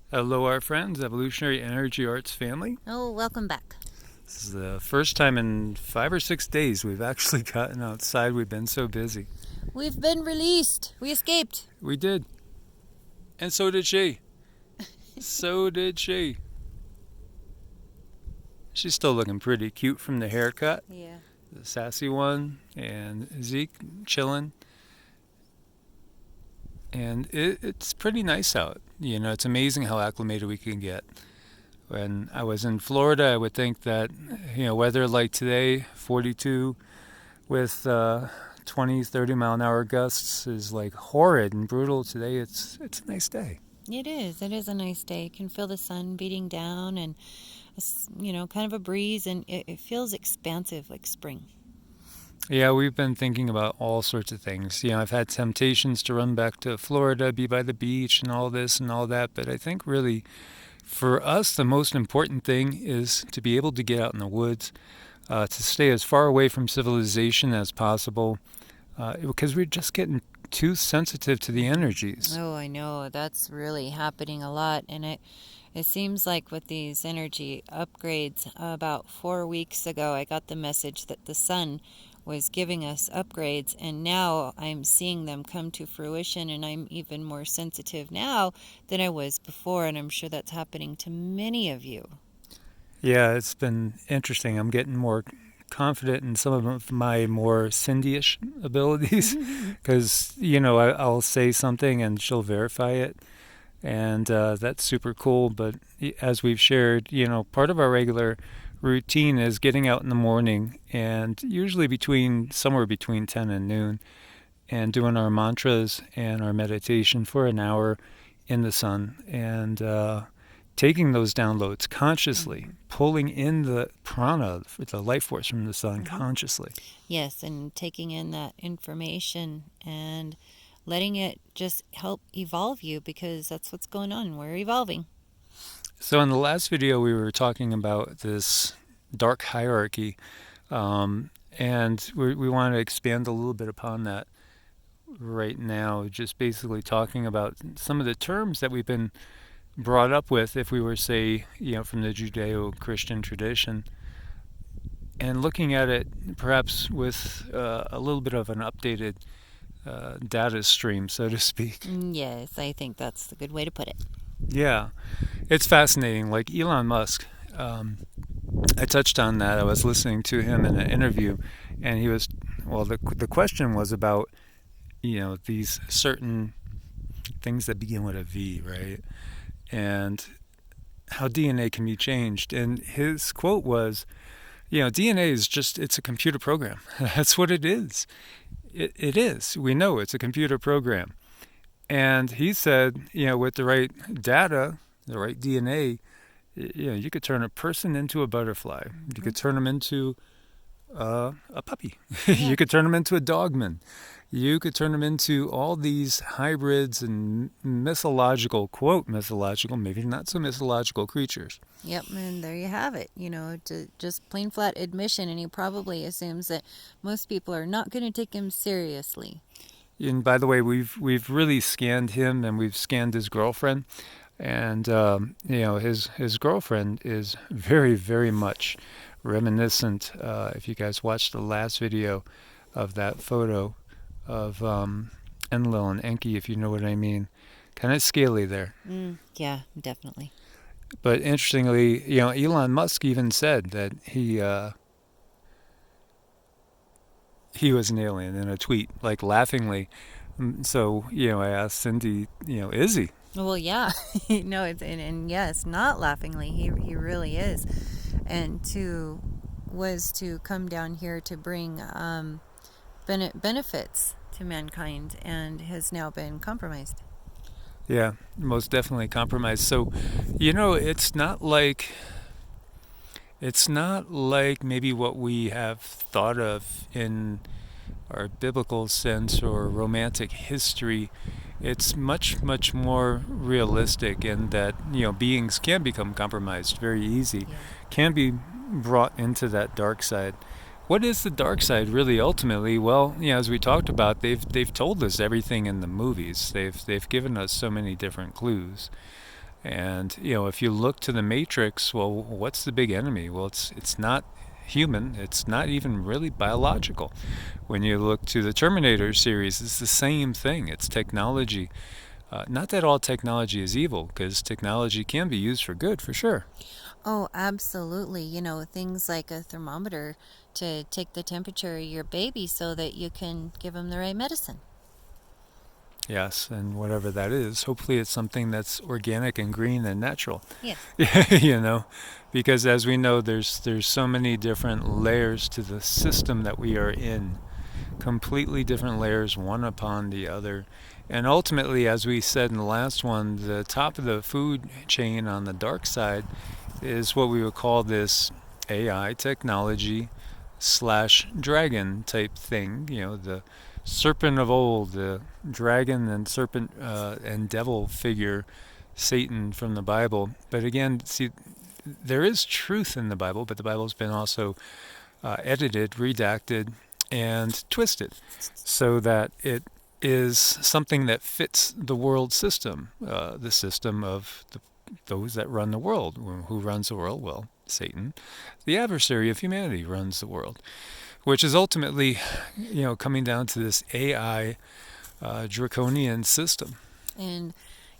Hello, our friends, Evolutionary Energy Arts family. Oh, welcome back. This is the first time in 5 or 6 days we've actually gotten outside. We've been so busy. We've been released. We escaped. We did. And so did she. So did she. She's still looking pretty cute from the haircut. Yeah. The sassy one. And Zeke chilling. And it's pretty nice out. You know, it's amazing how acclimated we can get. When I was in Florida, I would think that, weather like today, 42 with 20, 30 mile an hour gusts is like horrid and brutal. Today, it's a nice day. It is. It is a nice day. You can feel the sun beating down and, kind of a breeze, and it feels expansive like spring. Yeah, we've been thinking about all sorts of things. I've had temptations to run back to Florida, be by the beach and all this and all that, but I think really for us, the most important thing is to be able to get out in the woods, to stay as far away from civilization as possible, because we're just getting too sensitive to the energies. Oh, I know. That's really happening a lot, and it seems like with these energy upgrades, about 4 weeks ago, I got the message that the sun was giving us upgrades, and now I'm seeing them come to fruition, and I'm even more sensitive now than I was before, and I'm sure that's happening to many of you. Yeah, it's been interesting. I'm getting more confident in some of my more Cindy-ish abilities because, I'll say something and she'll verify it. And that's super cool. But as we've shared, part of our regular routine is getting out in the morning and usually somewhere between 10 and noon and doing our mantras and our meditation for an hour in the sun and taking those downloads consciously, pulling in the prana, the life force from the sun consciously. Yes, and taking in that information and letting it just help evolve you, because that's what's going on. We're evolving. So in the last video, we were talking about this dark hierarchy, and we want to expand a little bit upon that right now, just basically talking about some of the terms that we've been brought up with, if we were, say, from the Judeo-Christian tradition, and looking at it perhaps with a little bit of an updated data stream, so to speak. Yes, I think that's the good way to put it. Yeah, it's fascinating. Like Elon Musk, I touched on that. I was listening to him in an interview, and he was, the question was about, these certain things that begin with a V, right? And how DNA can be changed. And his quote was, DNA is it's a computer program. That's what it is. It is. We know it's a computer program. And he said, with the right data, the right DNA, you could turn a person into a butterfly. You could turn them into a puppy. Yeah. You could turn them into a dogman. You could turn them into all these hybrids and mythological, quote, mythological, maybe not so mythological creatures. Yep, and there you have it. Just plain flat admission, and he probably assumes that most people are not going to take him seriously. And by the way, we've really scanned him, and we've scanned his girlfriend, and his girlfriend is very, very much reminiscent. If you guys watched the last video of that photo of Enlil and Enki, if you know what I mean, kind of scaly there. Yeah, definitely. But interestingly, Elon Musk even said that he was an alien in a tweet, like laughingly. So, I asked Cindy, is he? Well, yeah. No, and yes, not laughingly. He really is. And was to come down here to bring benefits to mankind, and has now been compromised. Yeah, most definitely compromised. So, it's not like maybe what we have thought of in our biblical sense or romantic history. It's much, much more realistic in that, beings can become compromised very easy, can be brought into that dark side. What is the dark side really ultimately? Well, as we talked about, they've told us everything in the movies. They've given us so many different clues. And if you look to the Matrix, well, what's the big enemy? Well, it's not human. It's not even really biological. When you look to the Terminator series, it's the same thing. It's technology. Not that all technology is evil, because technology can be used for good, for sure. Oh, absolutely. Things like a thermometer to take the temperature of your baby so that you can give them the right medicine. Yes, and whatever that is, hopefully it's something that's organic and green and natural. Yes. you know, because as we know, there's so many different layers to the system that we are in, completely different layers, one upon the other. And ultimately, as we said in the last one, the top of the food chain on the dark side is what we would call this AI technology slash dragon type thing. The serpent of old, the dragon and serpent and devil figure, Satan from the Bible. But again, see, there is truth in the Bible, but the Bible's been also edited, redacted, and twisted so that it is something that fits the world system, the system of those that run the world. Who runs the world? Well, Satan, the adversary of humanity, runs the world, which is ultimately, coming down to this AI draconian system. And,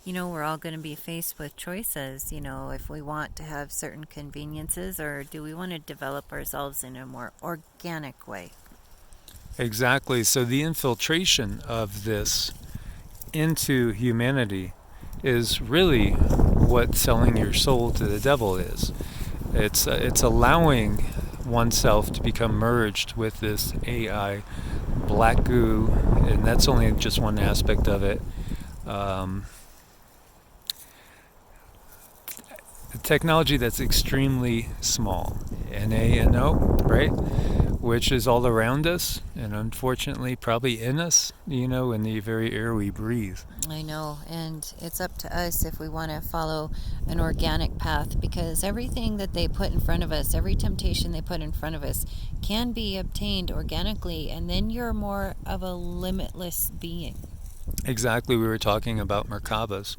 we're all going to be faced with choices, if we want to have certain conveniences or do we want to develop ourselves in a more organic way. Exactly. So the infiltration of this into humanity is really what selling your soul to the devil is. It's allowing oneself to become merged with this AI black goo, and that's only just one aspect of it. The technology that's extremely small, NaNO, right? Which is all around us, and unfortunately probably in us, in the very air we breathe. I know, and it's up to us if we want to follow an organic path, because everything that they put in front of us, every temptation they put in front of us, can be obtained organically, and then you're more of a limitless being. Exactly, we were talking about Merkabas,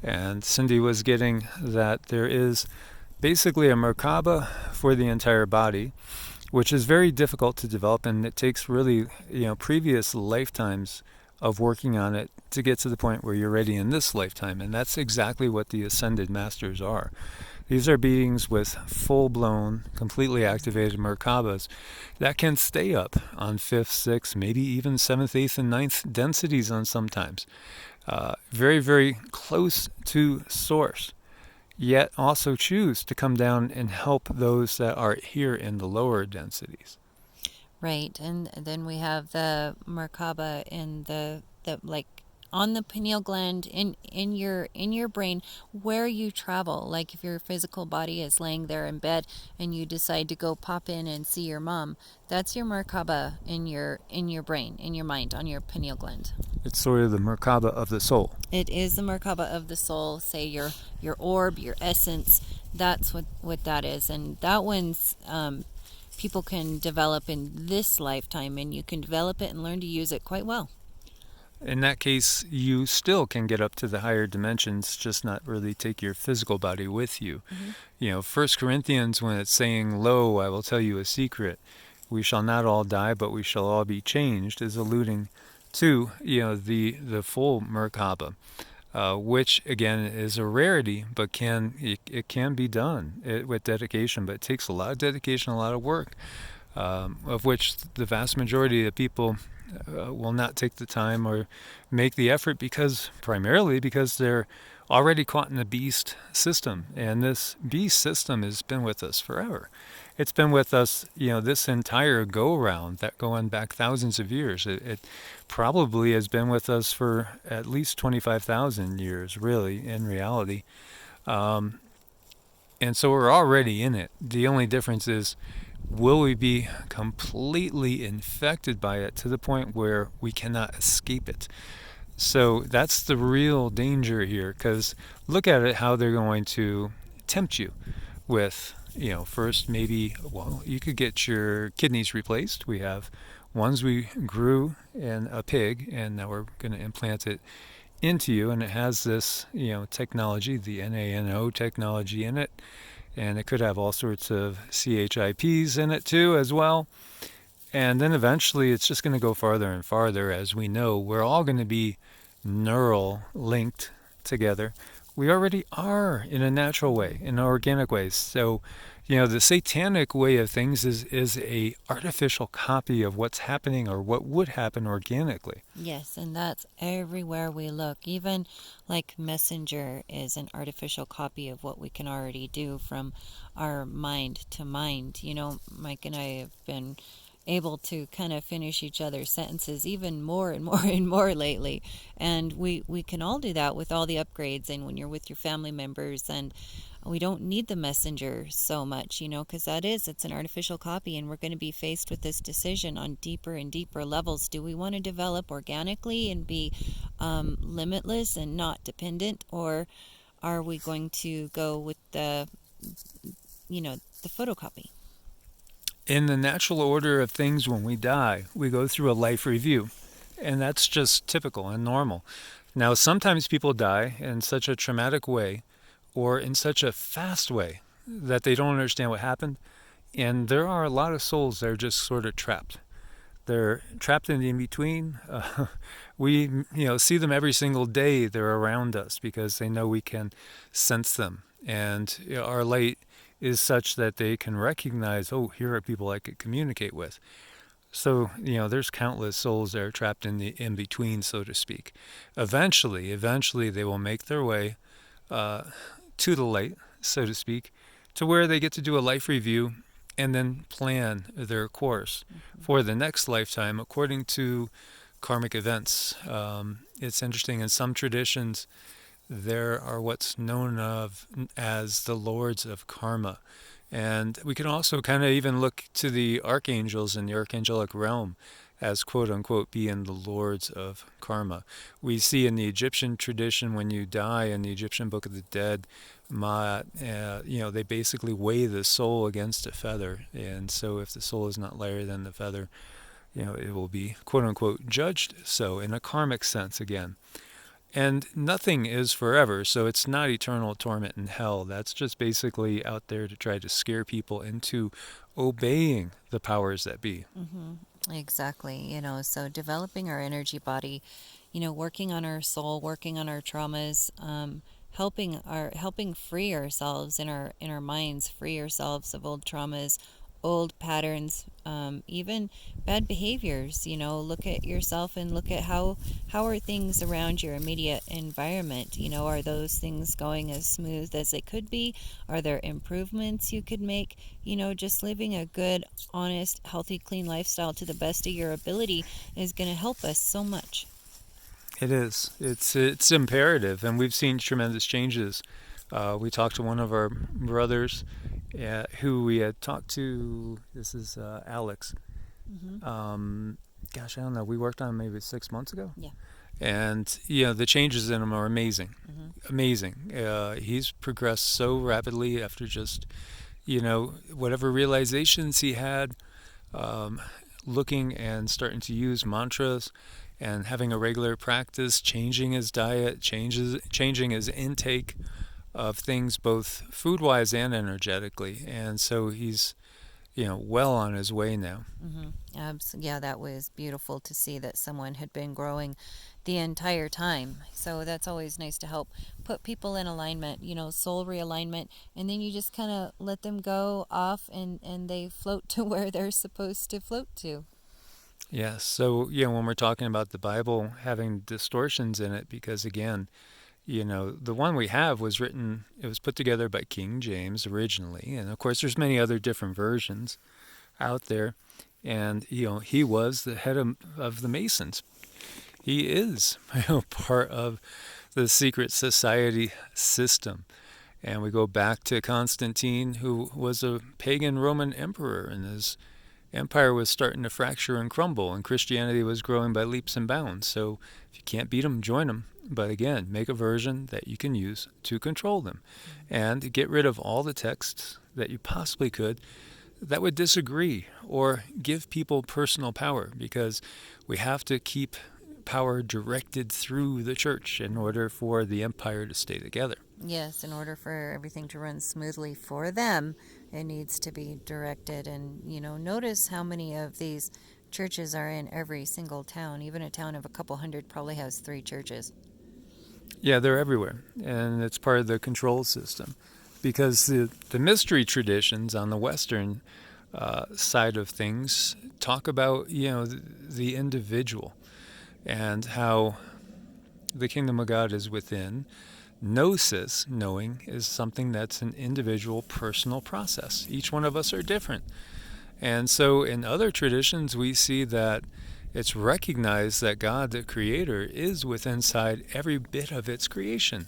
and Cindy was getting that there is basically a Merkaba for the entire body, which is very difficult to develop, and it takes really, previous lifetimes of working on it to get to the point where you're ready in this lifetime. And that's exactly what the Ascended Masters are. These are beings with full-blown, completely activated Merkabas that can stay up on 5th, 6th, maybe even 7th, 8th, and 9th densities on sometimes. Very, very close to source, yet also choose to come down and help those that are here in the lower densities. Right, and then we have the Merkaba in the like on the pineal gland in your brain where you travel. Like if your physical body is laying there in bed and you decide to go pop in and see your mom, that's your Merkaba in your brain, in your mind, on your pineal gland. It's sort of the Merkaba of the soul. It is the Merkaba of the soul, say your orb, your essence. That's what that is, and that one's people can develop in this lifetime, and you can develop it and learn to use it quite well. In that case, you still can get up to the higher dimensions, just not really take your physical body with you. Mm-hmm. 1 Corinthians, when it's saying, "Lo, I will tell you a secret, we shall not all die, but we shall all be changed," is alluding to, the full Merkaba, which again is a rarity, but it can be done with dedication. But it takes a lot of dedication, a lot of work, of which the vast majority of people will not take the time or make the effort primarily because they're already caught in the beast system. And this beast system has been with us forever. It's been with us, this entire go-round, that going back thousands of years. It probably has been with us for at least 25,000 years, really, in reality. And so we're already in it. The only difference is, will we be completely infected by it to the point where we cannot escape it? So that's the real danger here, because look at it, how they're going to tempt you with, first maybe, well, you could get your kidneys replaced. We have ones we grew in a pig, and now we're going to implant it into you, and it has this, technology, the NaNO technology in it, and it could have all sorts of CHIPs in it too as well. And then eventually it's just going to go farther and farther. As we know, we're all going to be neural linked together. We already are in a natural way, in an organic way. So, the satanic way of things is a artificial copy of what's happening or what would happen organically. Yes, and that's everywhere we look. Even like Messenger is an artificial copy of what we can already do from our mind to mind. Mike and I have been able to kind of finish each other's sentences even more and more and more lately. And we can all do that with all the upgrades and when you're with your family members. And we don't need the messenger so much, because it's an artificial copy, and we're going to be faced with this decision on deeper and deeper levels. Do we want to develop organically and be limitless and not dependent, or are we going to go with the photocopy? In the natural order of things, when we die, we go through a life review, and that's just typical and normal. Now, sometimes people die in such a traumatic way or in such a fast way that they don't understand what happened. And there are a lot of souls that are just sort of trapped. They're trapped in the in-between. We see them every single day. They're around us because they know we can sense them. And our light is such that they can recognize, oh, here are people I could communicate with. So, there's countless souls that are trapped in the in-between, so to speak. Eventually, they will make their way to the light, so to speak, to where they get to do a life review and then plan their course for the next lifetime according to karmic events. It's interesting, in some traditions, there are what's known of as the lords of karma. And we can also kind of even look to the archangels in the archangelic realm as quote unquote being the lords of karma. We see in the Egyptian tradition, when you die in the Egyptian Book of the Dead, they basically weigh the soul against a feather. And so if the soul is not lighter than the feather, it will be quote unquote judged so, in a karmic sense again. And nothing is forever, so it's not eternal torment in hell. That's just basically out there to try to scare people into obeying the powers that be. Exactly. So developing our energy body, working on our soul, working on our traumas, helping free ourselves in our minds, free ourselves of old traumas, old patterns, even bad behaviors. Look at yourself and look at how are things around your immediate environment. Are those things going as smooth as they could be? Are there improvements you could make? Just living a good, honest, healthy, clean lifestyle to the best of your ability is going to help us so much. It is. It's imperative, and we've seen tremendous changes. We talked to one of our brothers who we had talked to. This is Alex. Gosh, I don't know. We worked on him maybe 6 months ago. Yeah. And the changes in him are amazing. Amazing. He's progressed so rapidly after just whatever realizations he had, looking and starting to use mantras and having a regular practice, changing his diet, changing his intake of things, both food-wise and energetically. And so he's well on his way now. Yeah, that was beautiful to see that someone had been growing the entire time. So that's always nice to help put people in alignment, soul realignment, and then you just kind of let them go off and they float to where they're supposed to float to. Yes. So, when we're talking about the Bible having distortions in it, because again, the one we have was written, it was put together by King James originally. And of course, there's many other different versions out there. And, he was the head of the Masons. He is part of the secret society system. And we go back to Constantine, who was a pagan Roman emperor, and his empire was starting to fracture and crumble, and Christianity was growing by leaps and bounds. So if you can't beat them, join them. But again, make a version that you can use to control them, and get rid of all the texts that you possibly could that would disagree or give people personal power, because we have to keep power directed through the church in order for the empire to stay together. Yes, in order for everything to run smoothly for them, it needs to be directed. And, notice how many of these churches are in every single town. Even a town of a couple hundred probably has 3 churches. Yeah, they're everywhere, and it's part of the control system. Because the mystery traditions on the Western side of things talk about, the individual and how the kingdom of God is within. Gnosis, knowing, is something that's an individual personal process. Each one of us are different. And so in other traditions, we see that it's recognized that God, the Creator, is within inside every bit of its creation.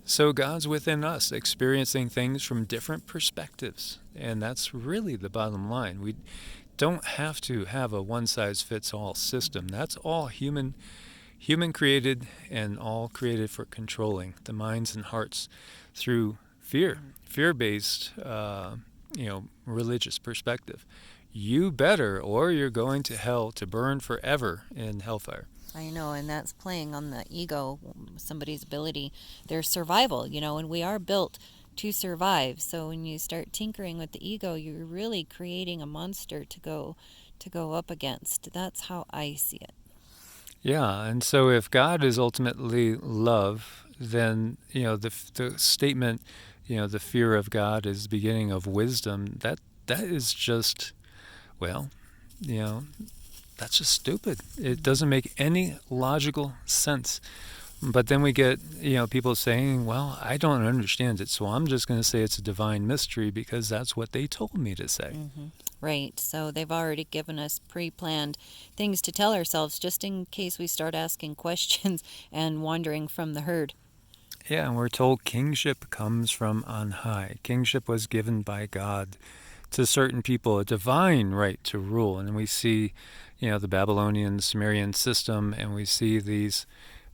So God's within us, experiencing things from different perspectives. And that's really the bottom line. We don't have to have a one-size-fits-all system. That's all human created, and all created for controlling the minds and hearts through fear-based, religious perspective. You better, or you're going to hell to burn forever in hellfire. I know, and that's playing on the ego, somebody's ability, their survival, and we are built to survive. So when you start tinkering with the ego, you're really creating a monster to go up against. That's how I see it. Yeah, and so if God is ultimately love, then the statement, the fear of God is the beginning of wisdom. That is just, well, that's just stupid. It doesn't make any logical sense. But then we get, people saying, well, I don't understand it, so I'm just going to say it's a divine mystery because that's what they told me to say. Mm-hmm. Right. So they've already given us pre-planned things to tell ourselves just in case we start asking questions and wandering from the herd. Yeah, and we're told kingship comes from on high. Kingship was given by God to certain people, a divine right to rule. And we see, the Babylonian Sumerian system, and we see these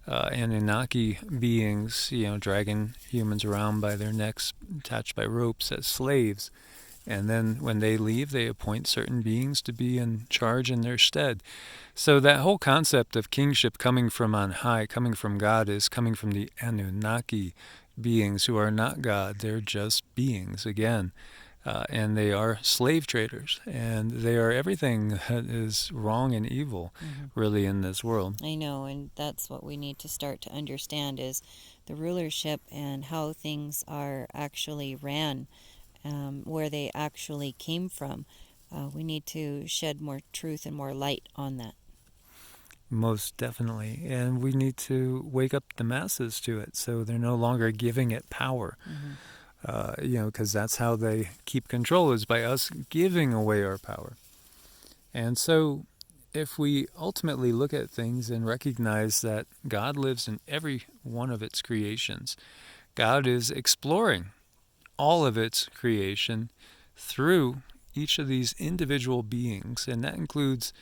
Anunnaki beings, dragging humans around by their necks, attached by ropes as slaves. And then when they leave, they appoint certain beings to be in charge in their stead. So that whole concept of kingship coming from on high, coming from God, is coming from the Anunnaki beings who are not God. They're just beings, again. And they are slave traders, and they are everything that is wrong and evil, really, in this world. I know, and that's what we need to start to understand is the rulership and how things are actually ran, where they actually came from. We need to shed more truth and more light on that. Most definitely. And we need to wake up the masses to it so they're no longer giving it power. Because that's how they keep control, is by us giving away our power. And so if we ultimately look at things and recognize that God lives in every one of its creations, God is exploring all of its creation through each of these individual beings, and that includes,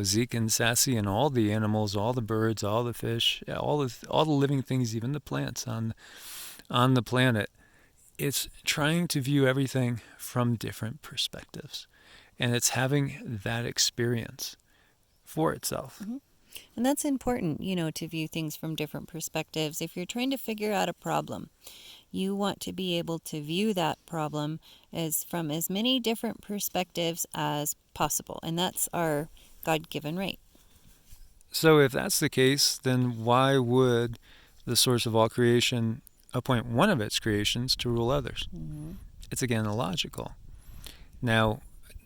Zeke and Sassy and all the animals, all the birds, all the fish, all the living things, even the plants on the planet. It's trying to view everything from different perspectives, and it's having that experience for itself. And that's important, to view things from different perspectives. If you're trying to figure out a problem, you want to be able to view that problem from as many different perspectives as possible. And that's our God-given right. So if that's the case, then why would the source of all creation appoint one of its creations to rule others? It's again illogical. Now,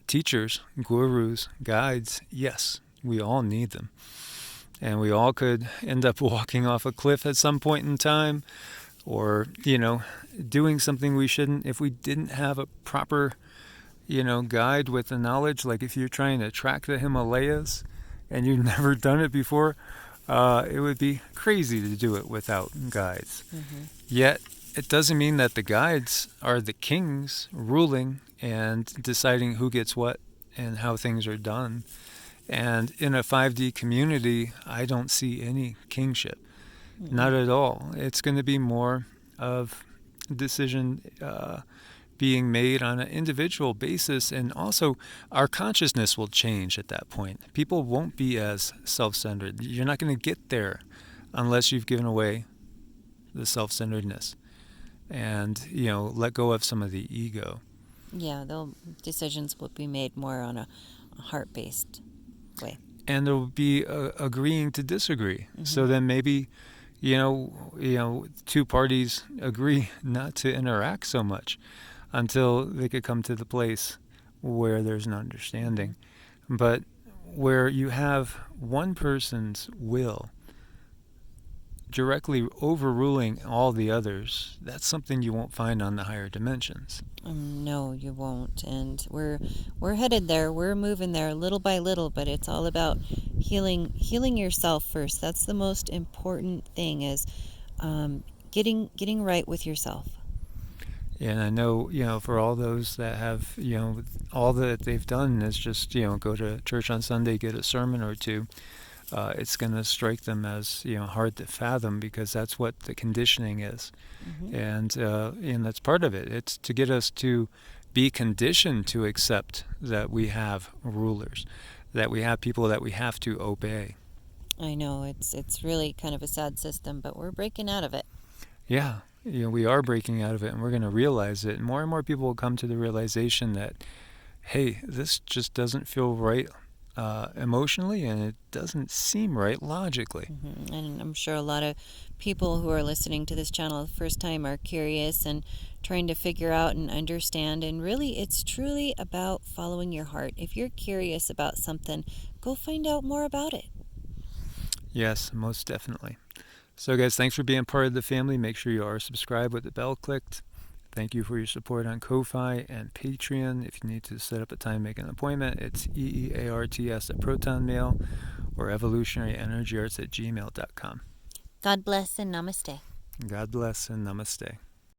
teachers, gurus, guides, yes, we all need them. And we all could end up walking off a cliff at some point in time, or, doing something we shouldn't if we didn't have a proper, guide with the knowledge. Like if you're trying to track the Himalayas and you've never done it before, it would be crazy to do it without guides. Yet, it doesn't mean that the guides are the kings ruling and deciding who gets what and how things are done. And in a 5D community, I don't see any kingship. Not at all. It's going to be more of decision being made on an individual basis, and also our consciousness will change at that point. People won't be as self-centered. You're not going to get there unless you've given away the self-centeredness and, let go of some of the ego. Yeah, decisions will be made more on a heart-based way. And there will be agreeing to disagree. Mm-hmm. So then maybe, two parties agree not to interact so much until they could come to the place where there's an understanding. But where you have one person's will directly overruling all the others, that's something you won't find on the higher dimensions. No, you won't. And we're headed there. We're moving there little by little, but it's all about healing yourself first. That's the most important thing, is getting right with yourself. And I know, for all those that have, all that they've done is just, go to church on Sunday, get a sermon or two. It's going to strike them as, hard to fathom, because that's what the conditioning is. Mm-hmm. And that's part of it. It's to get us to be conditioned to accept that we have rulers, that we have people that we have to obey. I know, it's really kind of a sad system, but we're breaking out of it. Yeah, we are breaking out of it, and we're going to realize it. And more people will come to the realization that, hey, this just doesn't feel right emotionally, and it doesn't seem right logically. Mm-hmm. And I'm sure a lot of people who are listening to this channel the first time are curious and trying to figure out and understand. And really, it's truly about following your heart. If you're curious about something, go find out more about it. Yes, most definitely. So guys, thanks for being part of the family. Make sure you are subscribed with the bell clicked. Thank you for your support on Ko-Fi and Patreon. If you need to set up a time, make an appointment, it's EEARTS at ProtonMail or evolutionaryenergyarts at gmail.com. God bless and namaste. God bless and namaste.